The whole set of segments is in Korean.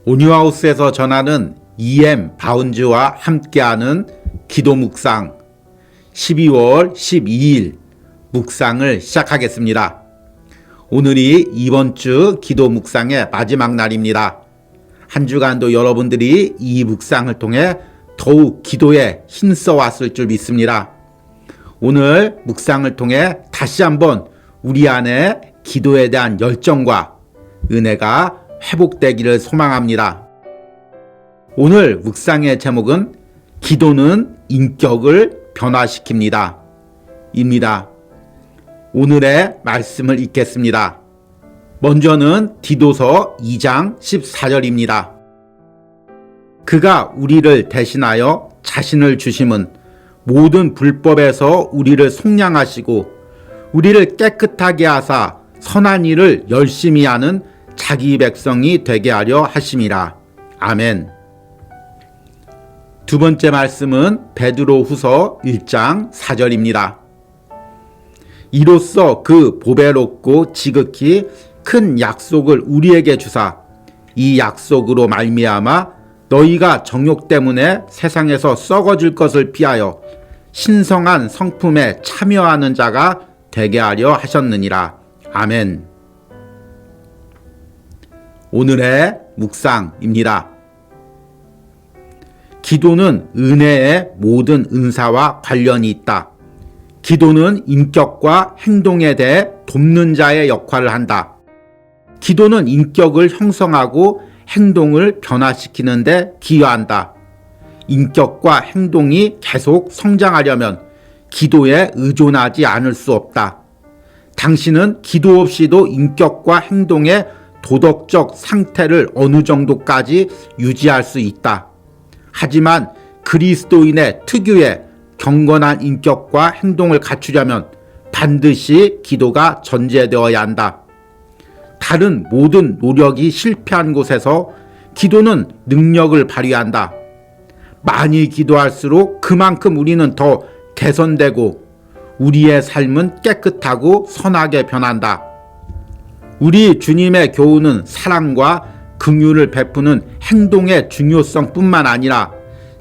온유하우스에서 전하는 EM 바운즈와 함께하는 기도 묵상 12월 12일 묵상을 시작하겠습니다. 오늘이 이번 주 기도 묵상의 마지막 날입니다. 한 주간도 여러분들이 이 묵상을 통해 더욱 기도에 힘써 왔을 줄 믿습니다. 오늘 묵상을 통해 다시 한번 우리 안에 기도에 대한 열정과 은혜가 회복되기를 소망합니다. 오늘 묵상의 제목은 기도는 인격을 변화시킵니다 입니다. 오늘의 말씀을 읽겠습니다. 먼저는 디도서 2장 14절입니다. 그가 우리를 대신하여 자신을 주심은 모든 불법에서 우리를 속량하시고 우리를 깨끗하게 하사 선한 일을 열심히 하는 자기 백성이 되게 하려 하심이라. 아멘. 두 번째 말씀은 베드로후서 1장 4절입니다. 이로써 그 보배롭고 지극히 큰 약속을 우리에게 주사 이 약속으로 말미암아 너희가 정욕 때문에 세상에서 썩어질 것을 피하여 신성한 성품에 참여하는 자가 되게 하려 하셨느니라. 아멘. 오늘의 묵상입니다. 기도는 은혜의 모든 은사와 관련이 있다. 기도는 인격과 행동에 대해 돕는 자의 역할을 한다. 기도는 인격을 형성하고 행동을 변화시키는 데 기여한다. 인격과 행동이 계속 성장하려면 기도에 의존하지 않을 수 없다. 당신은 기도 없이도 인격과 행동의 도덕적 상태를 어느 정도까지 유지할 수 있다. 하지만 그리스도인의 특유의 경건한 인격과 행동을 갖추려면 반드시 기도가 전제되어야 한다. 다른 모든 노력이 실패한 곳에서 기도는 능력을 발휘한다. 많이 기도할수록 그만큼 우리는 더 개선되고 우리의 삶은 깨끗하고 선하게 변한다. 우리 주님의 교훈은 사랑과 긍휼을 베푸는 행동의 중요성뿐만 아니라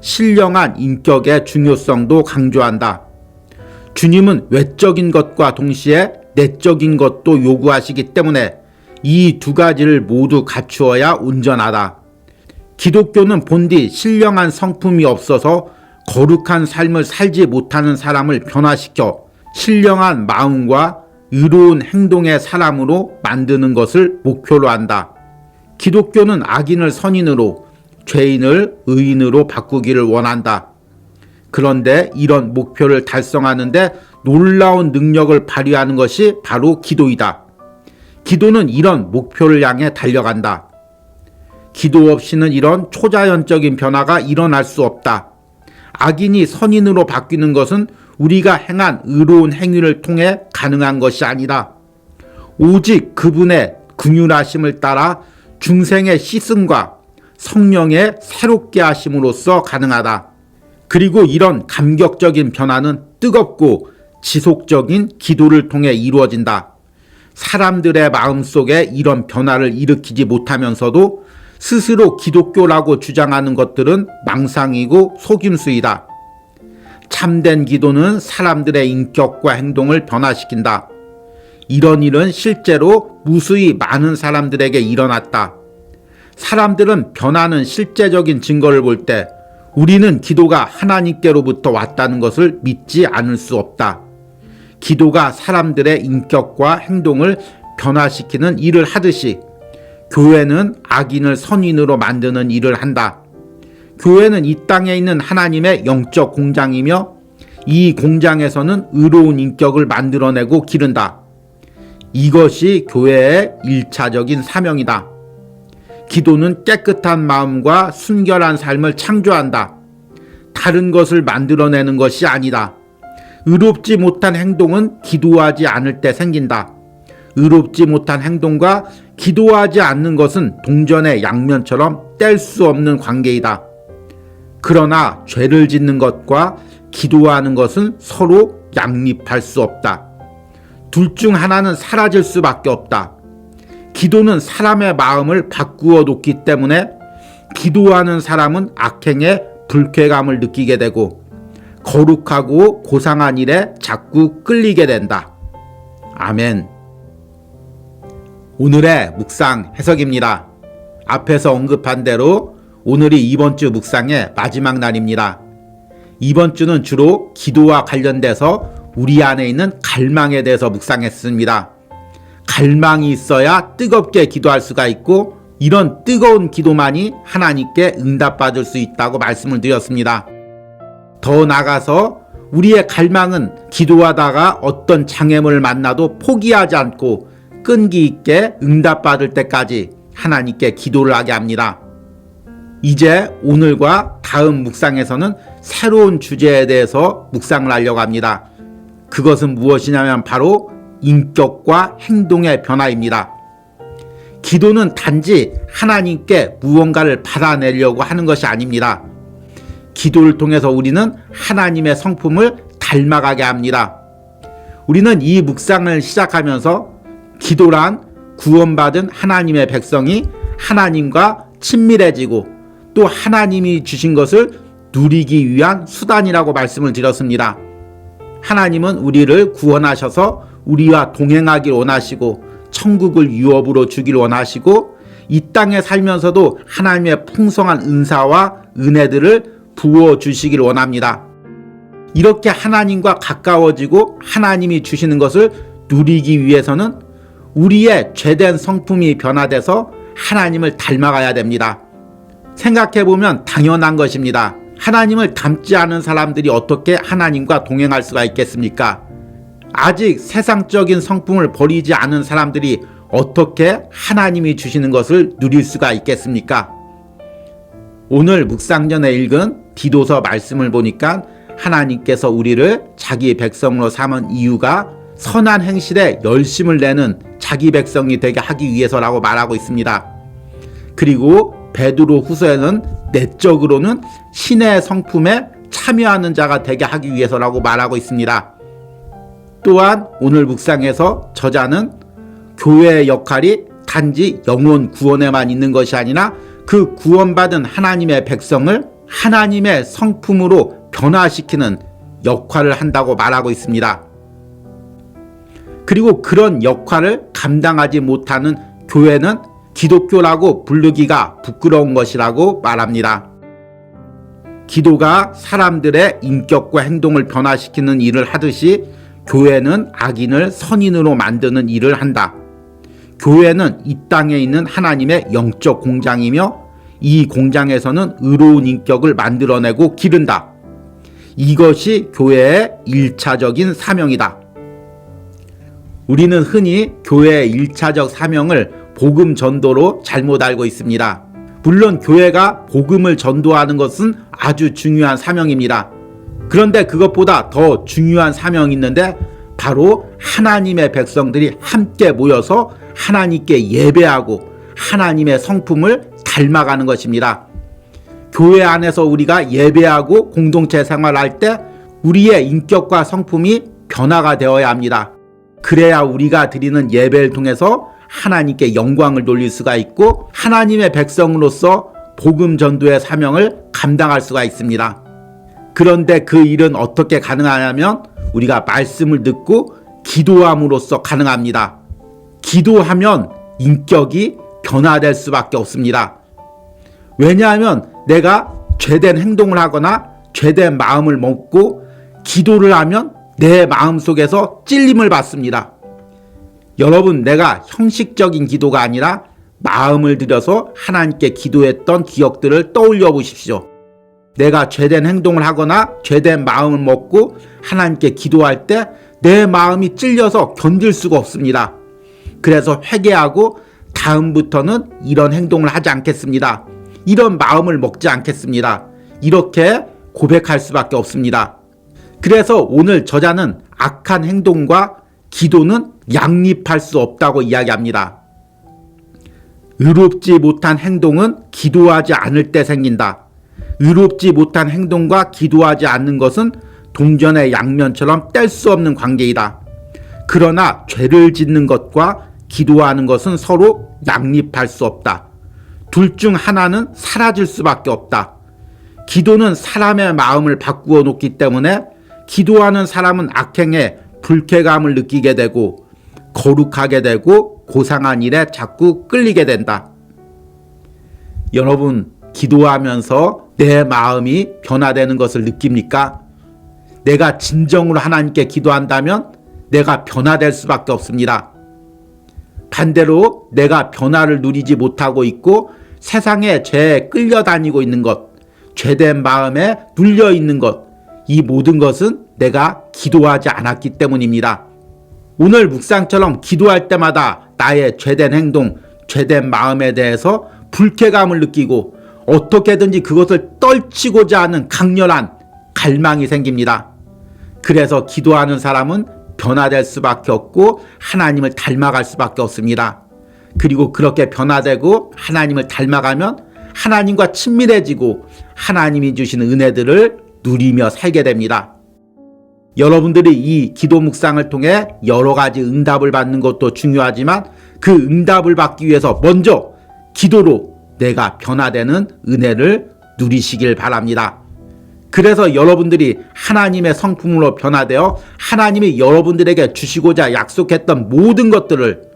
신령한 인격의 중요성도 강조한다. 주님은 외적인 것과 동시에 내적인 것도 요구하시기 때문에 이 두 가지를 모두 갖추어야 온전하다. 기독교는 본디 신령한 성품이 없어서 거룩한 삶을 살지 못하는 사람을 변화시켜 신령한 마음과 의로운 행동의 사람으로 만드는 것을 목표로 한다. 기독교는 악인을 선인으로, 죄인을 의인으로 바꾸기를 원한다. 그런데 이런 목표를 달성하는데 놀라운 능력을 발휘하는 것이 바로 기도이다. 기도는 이런 목표를 향해 달려간다. 기도 없이는 이런 초자연적인 변화가 일어날 수 없다. 악인이 선인으로 바뀌는 것은 우리가 행한 의로운 행위를 통해 가능한 것이 아니다. 오직 그분의 긍휼하심을 따라 중생의 씻음과 성령의 새롭게 하심으로써 가능하다. 그리고 이런 감격적인 변화는 뜨겁고 지속적인 기도를 통해 이루어진다. 사람들의 마음속에 이런 변화를 일으키지 못하면서도 스스로 기독교라고 주장하는 것들은 망상이고 속임수이다. 참된 기도는 사람들의 인격과 행동을 변화시킨다. 이런 일은 실제로 무수히 많은 사람들에게 일어났다. 사람들은 변하는 실제적인 증거를 볼 때 우리는 기도가 하나님께로부터 왔다는 것을 믿지 않을 수 없다. 기도가 사람들의 인격과 행동을 변화시키는 일을 하듯이 교회는 악인을 선인으로 만드는 일을 한다. 교회는 이 땅에 있는 하나님의 영적 공장이며 이 공장에서는 의로운 인격을 만들어내고 기른다. 이것이 교회의 1차적인 사명이다. 기도는 깨끗한 마음과 순결한 삶을 창조한다. 다른 것을 만들어내는 것이 아니다. 의롭지 못한 행동은 기도하지 않을 때 생긴다. 의롭지 못한 행동과 기도하지 않는 것은 동전의 양면처럼 뗄 수 없는 관계이다. 그러나 죄를 짓는 것과 기도하는 것은 서로 양립할 수 없다. 둘 중 하나는 사라질 수밖에 없다. 기도는 사람의 마음을 바꾸어 놓기 때문에 기도하는 사람은 악행에 불쾌감을 느끼게 되고 거룩하고 고상한 일에 자꾸 끌리게 된다. 아멘. 오늘의 묵상 해석입니다. 앞에서 언급한 대로 오늘이 이번 주 묵상의 마지막 날입니다. 이번 주는 주로 기도와 관련돼서 우리 안에 있는 갈망에 대해서 묵상했습니다. 갈망이 있어야 뜨겁게 기도할 수가 있고 이런 뜨거운 기도만이 하나님께 응답받을 수 있다고 말씀을 드렸습니다. 더 나아가서 우리의 갈망은 기도하다가 어떤 장애물을 만나도 포기하지 않고 끈기 있게 응답받을 때까지 하나님께 기도를 하게 합니다. 이제 오늘과 다음 묵상에서는 새로운 주제에 대해서 묵상을 하려고 합니다. 그것은 무엇이냐면 바로 인격과 행동의 변화입니다. 기도는 단지 하나님께 무언가를 받아내려고 하는 것이 아닙니다. 기도를 통해서 우리는 하나님의 성품을 닮아가게 합니다. 우리는 이 묵상을 시작하면서 기도란 구원받은 하나님의 백성이 하나님과 친밀해지고 또 하나님이 주신 것을 누리기 위한 수단이라고 말씀을 드렸습니다. 하나님은 우리를 구원하셔서 우리와 동행하길 원하시고 천국을 유업으로 주길 원하시고 이 땅에 살면서도 하나님의 풍성한 은사와 은혜들을 부어주시길 원합니다. 이렇게 하나님과 가까워지고 하나님이 주시는 것을 누리기 위해서는 우리의 죄된 성품이 변화돼서 하나님을 닮아가야 됩니다. 생각해보면 당연한 것입니다. 하나님을 닮지 않은 사람들이 어떻게 하나님과 동행할 수가 있겠습니까? 아직 세상적인 성품을 버리지 않은 사람들이 어떻게 하나님이 주시는 것을 누릴 수가 있겠습니까? 오늘 묵상 전에 읽은 디도서 말씀을 보니까 하나님께서 우리를 자기 백성으로 삼은 이유가 선한 행실에 열심을 내는 자기 백성이 되게 하기 위해서라고 말하고 있습니다. 그리고 베드로 후서에는 내적으로는 신의 성품에 참여하는 자가 되게 하기 위해서라고 말하고 있습니다. 또한 오늘 묵상에서 저자는 교회의 역할이 단지 영혼 구원에만 있는 것이 아니라 그 구원받은 하나님의 백성을 하나님의 성품으로 변화시키는 역할을 한다고 말하고 있습니다. 그리고 그런 역할을 감당하지 못하는 교회는 기독교라고 부르기가 부끄러운 것이라고 말합니다. 기도가 사람들의 인격과 행동을 변화시키는 일을 하듯이 교회는 악인을 선인으로 만드는 일을 한다. 교회는 이 땅에 있는 하나님의 영적 공장이며 이 공장에서는 의로운 인격을 만들어내고 기른다. 이것이 교회의 1차적인 사명이다. 우리는 흔히 교회의 1차적 사명을 복음 전도로 잘못 알고 있습니다. 물론 교회가 복음을 전도하는 것은 아주 중요한 사명입니다. 그런데 그것보다 더 중요한 사명이 있는데 바로 하나님의 백성들이 함께 모여서 하나님께 예배하고 하나님의 성품을 닮아가는 것입니다. 교회 안에서 우리가 예배하고 공동체 생활할 때 우리의 인격과 성품이 변화가 되어야 합니다. 그래야 우리가 드리는 예배를 통해서 하나님께 영광을 돌릴 수가 있고 하나님의 백성으로서 복음 전도의 사명을 감당할 수가 있습니다. 그런데 그 일은 어떻게 가능하냐면 우리가 말씀을 듣고 기도함으로써 가능합니다. 기도하면 인격이 변화될 수밖에 없습니다. 왜냐하면 내가 죄된 행동을 하거나 죄된 마음을 먹고 기도를 하면 내 마음속에서 찔림을 받습니다. 여러분, 내가 형식적인 기도가 아니라 마음을 들여서 하나님께 기도했던 기억들을 떠올려 보십시오. 내가 죄된 행동을 하거나 죄된 마음을 먹고 하나님께 기도할 때 내 마음이 찔려서 견딜 수가 없습니다. 그래서 회개하고 다음부터는 이런 행동을 하지 않겠습니다. 이런 마음을 먹지 않겠습니다. 이렇게 고백할 수밖에 없습니다. 그래서 오늘 저자는 악한 행동과 기도는 양립할 수 없다고 이야기합니다. 의롭지 못한 행동은 기도하지 않을 때 생긴다. 의롭지 못한 행동과 기도하지 않는 것은 동전의 양면처럼 뗄 수 없는 관계이다. 그러나 죄를 짓는 것과 기도하는 것은 서로 양립할 수 없다. 둘 중 하나는 사라질 수밖에 없다. 기도는 사람의 마음을 바꾸어 놓기 때문에 기도하는 사람은 악행에 불쾌감을 느끼게 되고 거룩하게 되고 고상한 일에 자꾸 끌리게 된다. 여러분, 기도하면서 내 마음이 변화되는 것을 느낍니까? 내가 진정으로 하나님께 기도한다면 내가 변화될 수밖에 없습니다. 반대로 내가 변화를 누리지 못하고 있고 세상의 죄에 끌려다니고 있는 것, 죄된 마음에 눌려 있는 것, 이 모든 것은 내가 기도하지 않았기 때문입니다. 오늘 묵상처럼 기도할 때마다 나의 죄된 행동, 죄된 마음에 대해서 불쾌감을 느끼고 어떻게든지 그것을 떨치고자 하는 강렬한 갈망이 생깁니다. 그래서 기도하는 사람은 변화될 수밖에 없고 하나님을 닮아갈 수밖에 없습니다. 그리고 그렇게 변화되고 하나님을 닮아가면 하나님과 친밀해지고 하나님이 주시는 은혜들을 누리며 살게 됩니다. 여러분들이 이 기도 묵상을 통해 여러 가지 응답을 받는 것도 중요하지만 그 응답을 받기 위해서 먼저 기도로 내가 변화되는 은혜를 누리시길 바랍니다. 그래서 여러분들이 하나님의 성품으로 변화되어 하나님이 여러분들에게 주시고자 약속했던 모든 것들을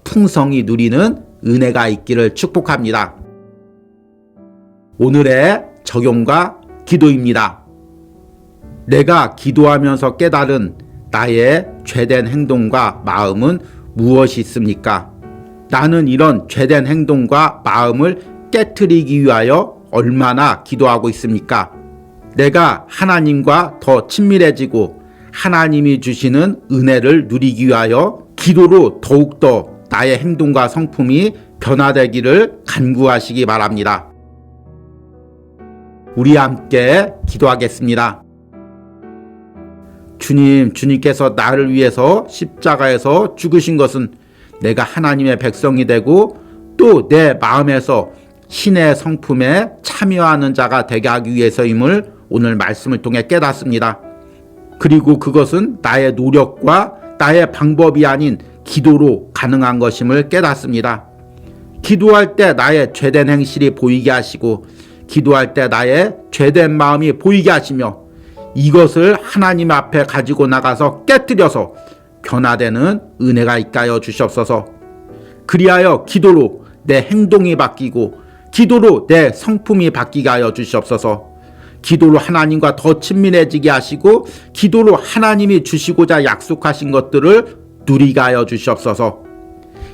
풍성히 누리는 은혜가 있기를 축복합니다. 오늘의 적용과 기도입니다. 내가 기도하면서 깨달은 나의 죄된 행동과 마음은 무엇이 있습니까? 나는 이런 죄된 행동과 마음을 깨트리기 위하여 얼마나 기도하고 있습니까? 내가 하나님과 더 친밀해지고 하나님이 주시는 은혜를 누리기 위하여 기도로 더욱더 나의 행동과 성품이 변화되기를 간구하시기 바랍니다. 우리 함께 기도하겠습니다. 주님께서 나를 위해서 십자가에서 죽으신 것은 내가 하나님의 백성이 되고 또 내 마음에서 신의 성품에 참여하는 자가 되게 하기 위해서임을 오늘 말씀을 통해 깨닫습니다. 그리고 그것은 나의 노력과 나의 방법이 아닌 기도로 가능한 것임을 깨닫습니다. 기도할 때 나의 죄된 행실이 보이게 하시고 기도할 때 나의 죄된 마음이 보이게 하시며 이것을 하나님 앞에 가지고 나가서 깨뜨려서 변화되는 은혜가 있게 하여 주시옵소서. 그리하여 기도로 내 행동이 바뀌고 기도로 내 성품이 바뀌게 하여 주시옵소서. 기도로 하나님과 더 친밀해지게 하시고 기도로 하나님이 주시고자 약속하신 것들을 누리게 하여 주시옵소서.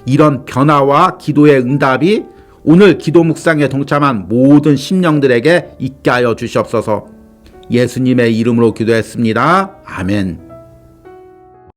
이런 변화와 기도의 응답이 오늘 기도 묵상에 동참한 모든 심령들에게 있게 하여 주시옵소서. 예수님의 이름으로 기도했습니다. 아멘.